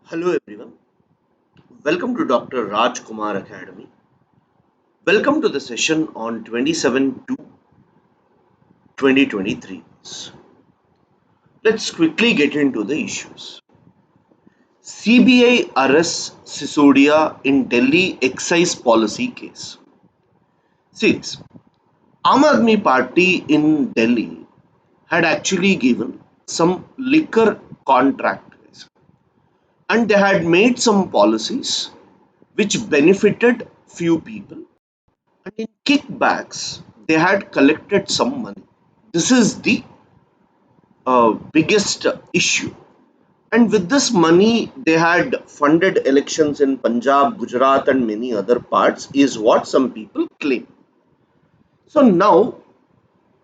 Hello everyone, welcome to Dr. Rajkumar Academy. Welcome to the session on 27 to 2023. Let's quickly get into the issues. CBI arrests Sisodia in Delhi excise policy case. 6. Aam Aadmi Party in Delhi had actually given some liquor contracts and they had made some policies which benefited few people, and in kickbacks they had collected some money. This is the biggest issue, and with this money they had funded elections in Punjab, Gujarat and many other parts, is what some people claim. So now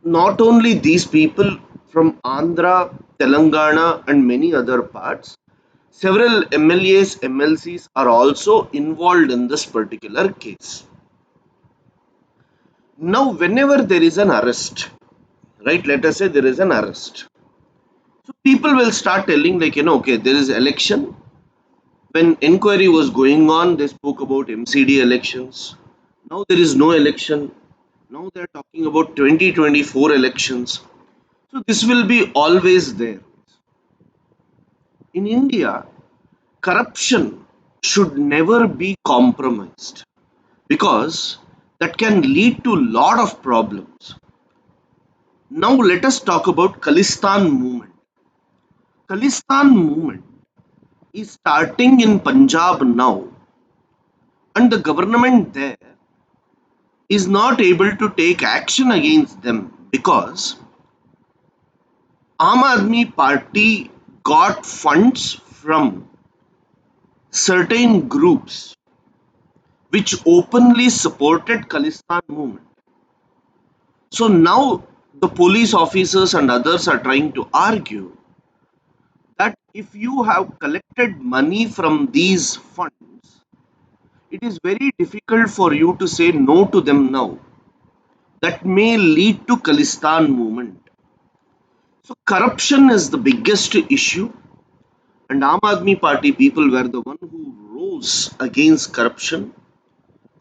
not only these people from Andhra, Telangana and many other parts, several MLAs, MLCs are also involved in this particular case. Now whenever there is an arrest, right, let us say there is an arrest, so people will start telling, like, okay, there is election. When inquiry was going on, they spoke about MCD elections. Now there is no election. Now they are talking about 2024 elections. So this will be always there. In India, corruption should never be compromised because that can lead to lot of problems. Now let us talk about Khalistan movement. Khalistan movement is starting in Punjab now, and the government there is not able to take action against them because Aam Aadmi Party got funds from certain groups which openly supported Khalistan movement. So now the police officers and others are trying to argue that if you have collected money from these funds, it is very difficult for you to say no to them now. That may lead to Khalistan movement. So corruption is the biggest issue, and Aam Aadmi Party people were the one who rose against corruption,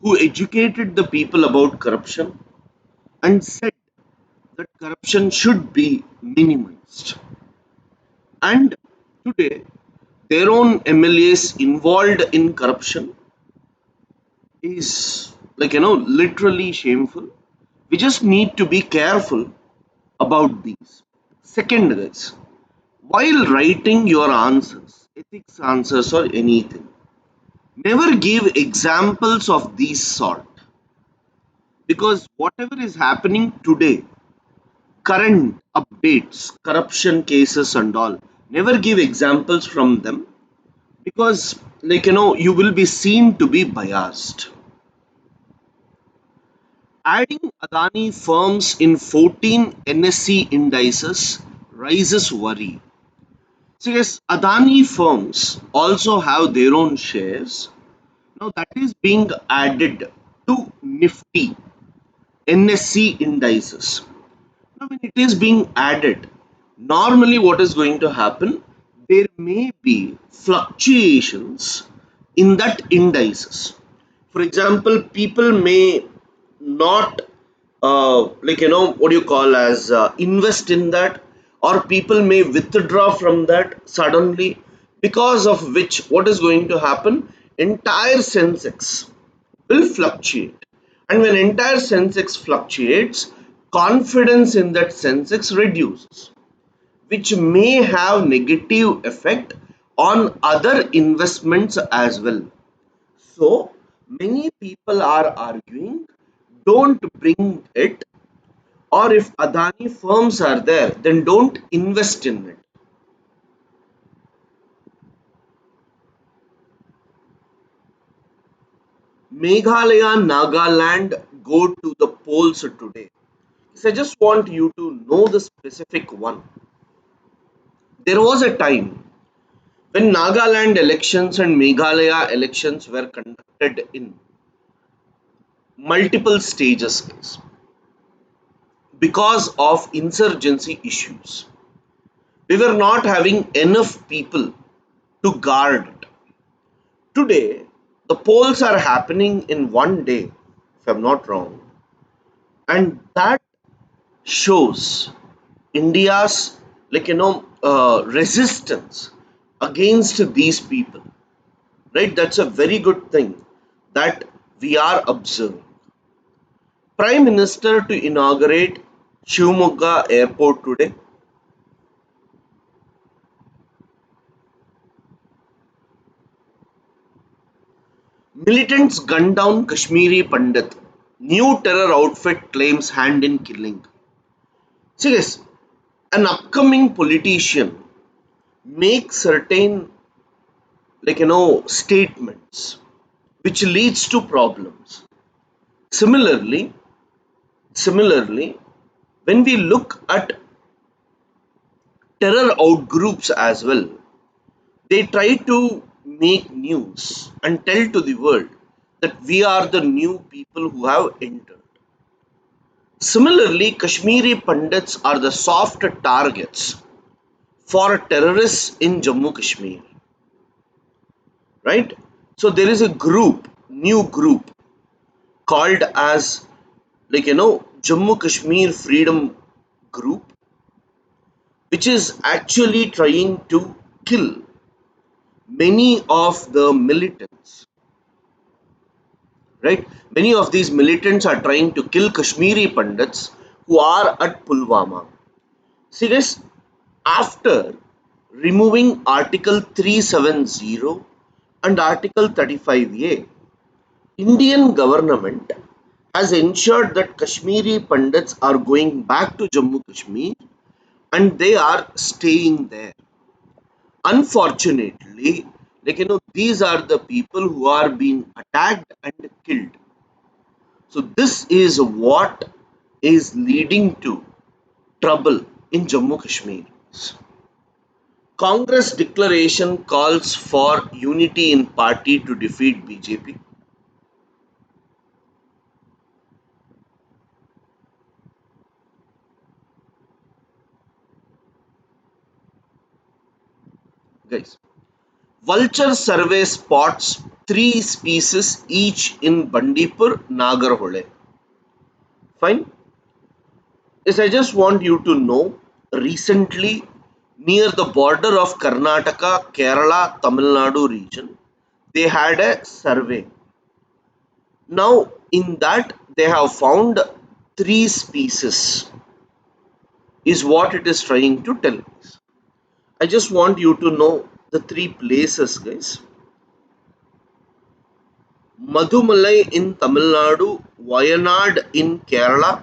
who educated the people about corruption, and said that corruption should be minimized. And today, their own MLAs involved in corruption is, like, literally shameful. We just need to be careful about these. Second, guys, while writing your answers, ethics answers or anything, never give examples of these sort, because whatever is happening today, current updates, corruption cases and all, never give examples from them because, like, you will be seen to be biased. Adding Adani firms in 14 NSE indices raises worry. So yes, Adani firms also have their own shares. Now that is being added to Nifty NSE indices. Now when it is being added, normally what is going to happen? There may be fluctuations in that indices. For example, people may not what you call as invest in that, or people may withdraw from that suddenly, because of which what is going to happen, entire sensex will fluctuate, and when entire sensex fluctuates, confidence in that sensex reduces, which may have negative effect on other investments as well. So many people are arguing, don't bring it, or if Adani firms are there, then don't invest in it. Meghalaya, Nagaland go to the polls today. So I just want you to know the specific one. There was a time when Nagaland elections and Meghalaya elections were conducted in multiple stages because of insurgency issues. We were not having enough people to guard it. Today, the polls are happening in one day, if I'm not wrong, and that shows India's resistance against these people. Right? That's a very good thing that we are observing. Prime Minister to inaugurate Shivamogga Airport today. Militants gun down Kashmiri Pandit. New terror outfit claims hand in killing. See guys, an upcoming politician makes certain statements which leads to problems. Similarly, similarly, when we look at terror outgroups as well, they try to make news and tell to the world that we are the new people who have entered. Similarly, Kashmiri Pandits are the soft targets for terrorists in Jammu Kashmir, right? So there is a group, new group called as Jammu Kashmir Freedom Group, which is actually trying to kill many of the militants, right? Many of these militants are trying to kill Kashmiri Pandits who are at Pulwama. See guys, after removing Article 370 and Article 35A, Indian government has ensured that Kashmiri Pandits are going back to Jammu Kashmir and they are staying there. Unfortunately, these are the people who are being attacked and killed. So this is what is leading to trouble in Jammu Kashmir. Congress declaration calls for unity in party to defeat BJP. Guys, vulture survey spots three species each in Bandipur, Nagarhole. Fine. Yes, I just want you to know recently near the border of Karnataka, Kerala, Tamil Nadu region, they had a survey. Now, in that, they have found three species, is what it is trying to tell us. I just want you to know the three places, guys. Madhumalai in Tamil Nadu, Wayanad in Kerala,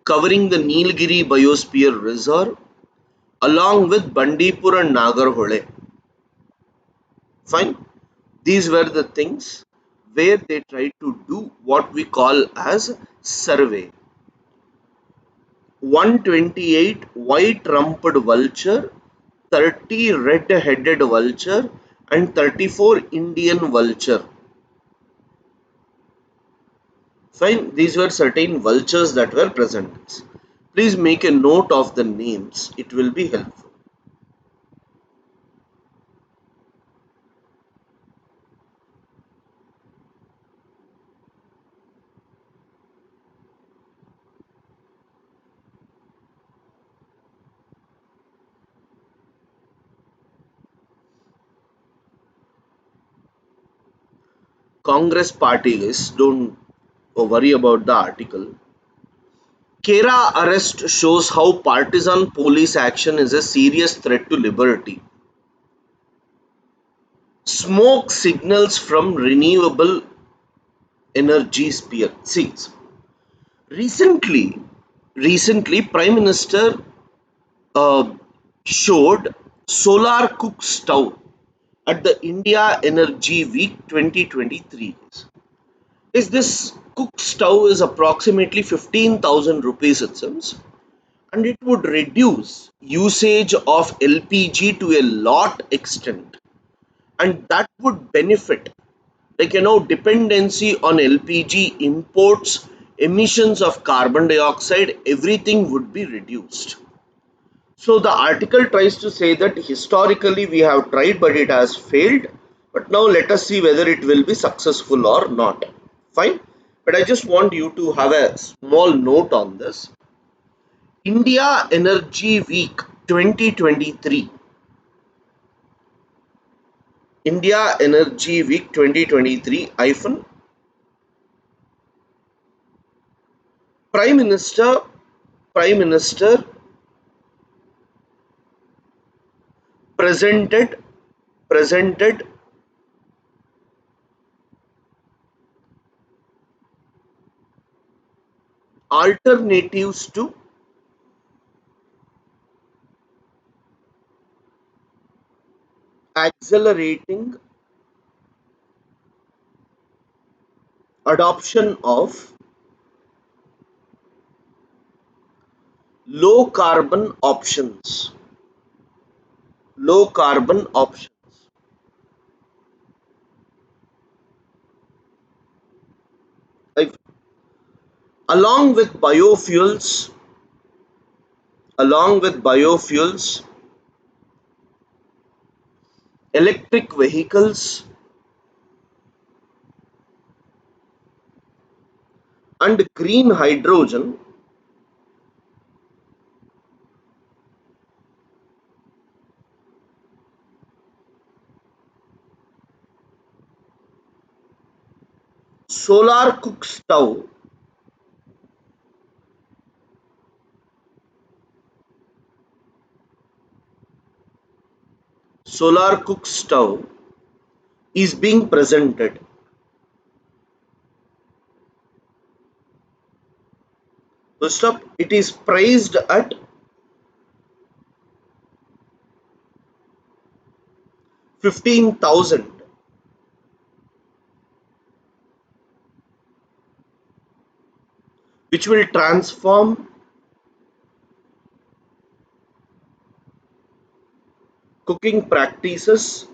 covering the Nilgiri Biosphere Reserve, along with Bandipur and Nagarhole. Fine. These were the things where they tried to do what we call as survey. 128 white-rumped vulture, 30 red-headed vulture, and 34 Indian vulture. Fine, these were certain vultures that were present. Please make a note of the names, it will be helpful. Congress party, guys, don't worry about the article. Kera arrest shows how partisan police action is a serious threat to liberty. Smoke signals from renewable energy sphere. See, recently, recently, Prime Minister uh, showed solar cook stove at the India Energy Week 2023. Is this cook stove is approximately 15,000 rupees it seems, and it would reduce usage of LPG to a lot extent, and that would benefit dependency on LPG imports, emissions of carbon dioxide, everything would be reduced. So the article tries to say that historically we have tried but it has failed, But now let us see whether it will be successful or not. Fine. But I just want you to have a small note on this. India Energy Week 2023. India Energy Week 2023 hyphen Prime Minister Prime Minister presented alternatives to accelerating adoption of low carbon options. Low carbon options. Like, along with biofuels, along with biofuels, electric vehicles, and green hydrogen, solar cook stove, solar cook stove is being presented. First up, it is priced at 15,000, which will transform cooking practices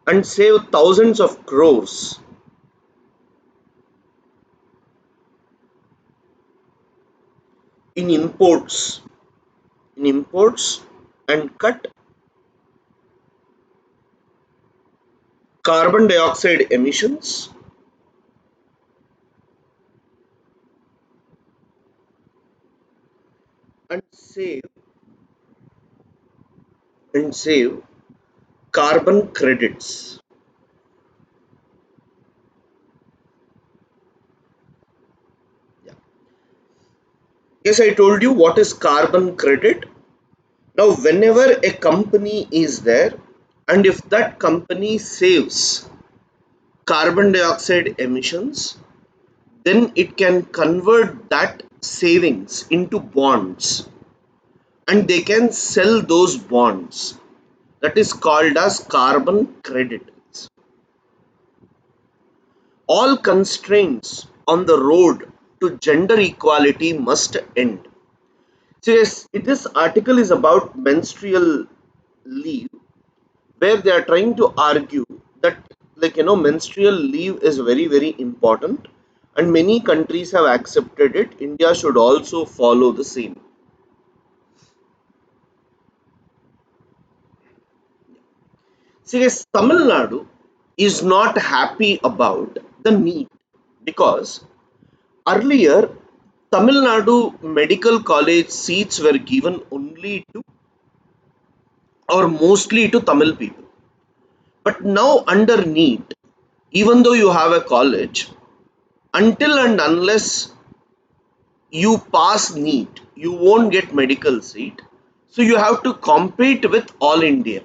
and save thousands of crores in imports imports and cut carbon dioxide emissions and save carbon credits. Yeah. Yes, I told you what is carbon credit. Now, whenever a company is there, and if that company saves carbon dioxide emissions, then it can convert that savings into bonds and they can sell those bonds. That is called as carbon credits. All constraints on the road to gender equality must end. So yes, this article is about menstrual leave, where they are trying to argue that, menstrual leave is very important, and many countries have accepted it. India should also follow the same. So yes, Tamil Nadu is not happy about the need because earlier Tamil Nadu medical college seats were given only to or mostly to Tamil people. But now under NEET, even though you have a college, until and unless you pass NEET, you won't get medical seat. So you have to compete with all India.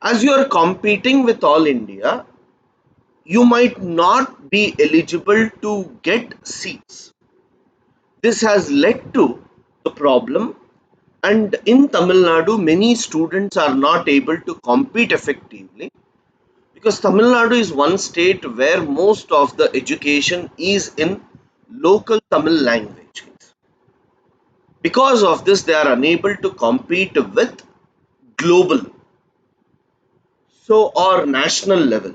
As you are competing with all India, you might not be eligible to get seats. This has led to the problem, and in Tamil Nadu, many students are not able to compete effectively because Tamil Nadu is one state where most of the education is in local Tamil language. Because of this, they are unable to compete with global or national level.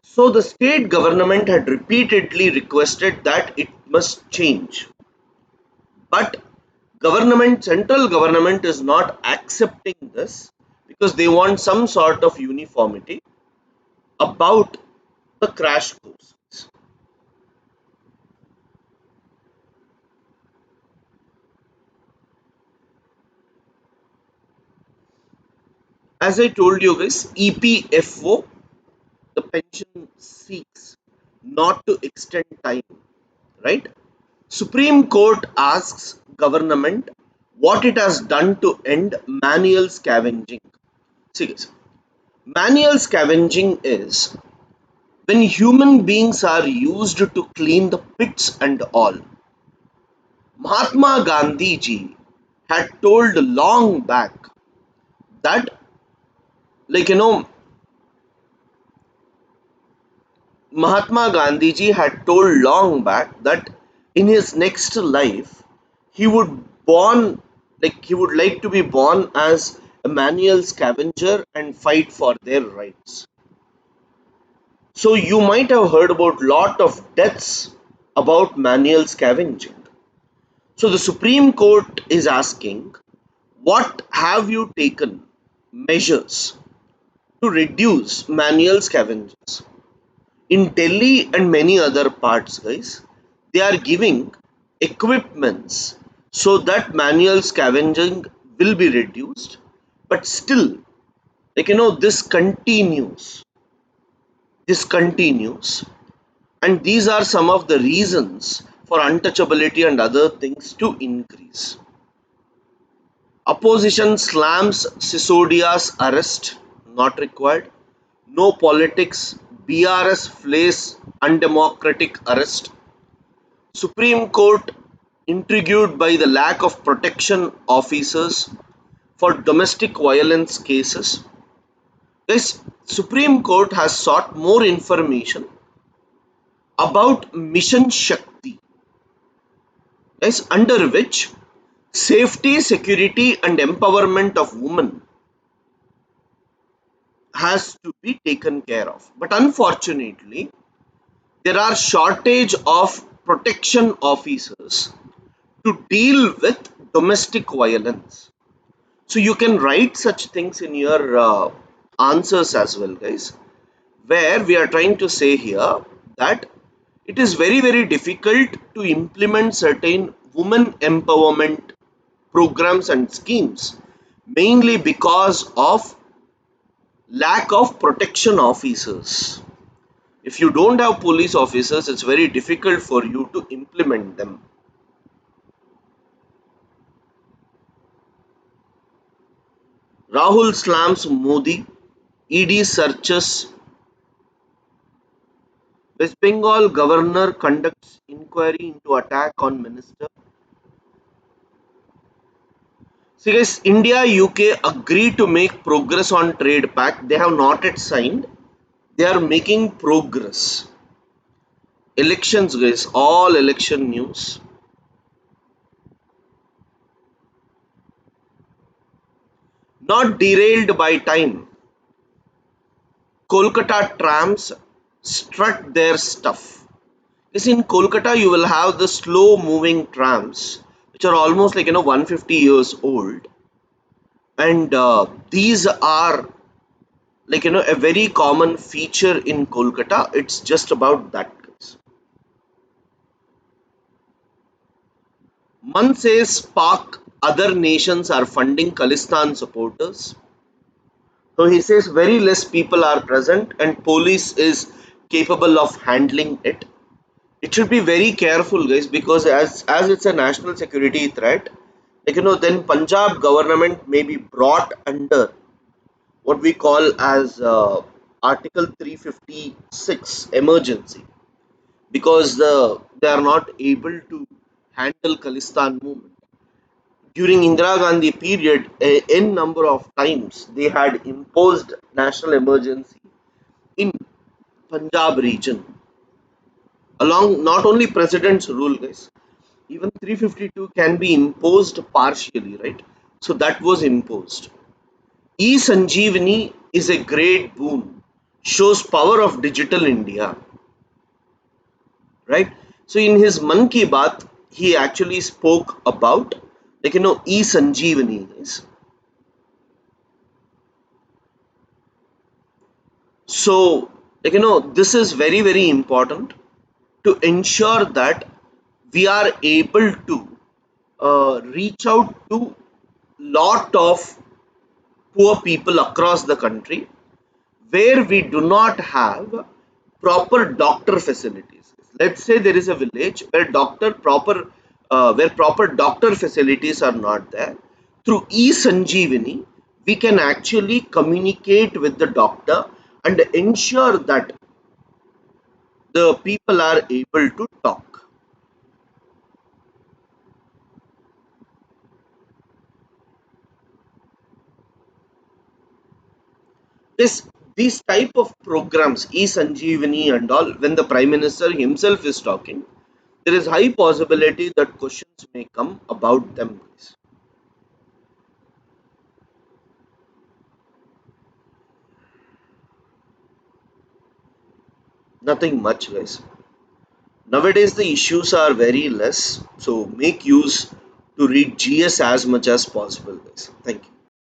So the state government had repeatedly requested that it must change, but Central government is not accepting this because they want some sort of uniformity about the crash course. As I told you guys, EPFO, the pension seeks not to extend time, right? Supreme Court asks government what it has done to end manual scavenging. See guys, manual scavenging is when human beings are used to clean the pits and all. Mahatma Gandhi ji had told long back that, like Mahatma Gandhi ji had told long back that in his next life he would born he would like to be born as a manual scavenger and fight for their rights. So you might have heard about lot of deaths about manual scavenging. So the Supreme Court is asking, what have you taken measures to reduce manual scavengers? In Delhi and many other parts, guys, they are giving equipments so that manual scavenging will be reduced, but still, this continues. This continues, and these are some of the reasons for untouchability and other things to increase. Opposition slams Sisodia's arrest, not required. No politics, BRS flays undemocratic arrest. Supreme Court intrigued by the lack of protection officers for domestic violence cases. This Supreme Court has sought more information about Mission Shakti, guys, under which safety, security, and empowerment of women has to be taken care of. But unfortunately, there are shortage of protection officers to deal with domestic violence. So you can write such things in your answers as well, guys, where we are trying to say here that it is very difficult to implement certain women empowerment programs and schemes, mainly because of lack of protection officers. If you don't have police officers, it's very difficult for you to implement them. Rahul slams Modi. ED searches. West Bengal governor conducts inquiry into attack on minister. See guys, India UK agree to make progress on trade pact. They have not yet signed. They are making progress. Elections, guys, all election news. Not derailed by time. Kolkata trams strut their stuff. Yes, in Kolkata, you will have the slow moving trams, which are almost 150 years old, and these are a very common feature in Kolkata. It's just about that, guys. Man says Pak other nations are funding Khalistan supporters. So he says very less people are present and police is capable of handling it. It should be very careful, guys, because as it's a national security threat, then Punjab government may be brought under what we call as Article 356 emergency, because they are not able to handle Khalistan movement. During Indira Gandhi period, a n number of times they had imposed national emergency in Punjab region. Along not only president's rule, guys, even 352 can be imposed partially, right? So that was imposed. E-Sanjeevani is a great boon, shows power of digital India, right? So in his Man Ki Baat, he actually spoke about like e-sanjeevani is. So this is very very important to ensure that we are able to reach out to lot of poor people across the country where we do not have proper doctor facilities. Let's say there is a village where proper doctor facilities are not there. Through e-sanjeevani we can actually communicate with the doctor and ensure that the people are able to talk. These type of programs, e-sanjeevani and all, when the prime minister himself is talking, there is high possibility that questions may come about them, guys. Nothing much, guys. Nowadays the issues are very less, so make use to read GS as much as possible, guys. Thank you.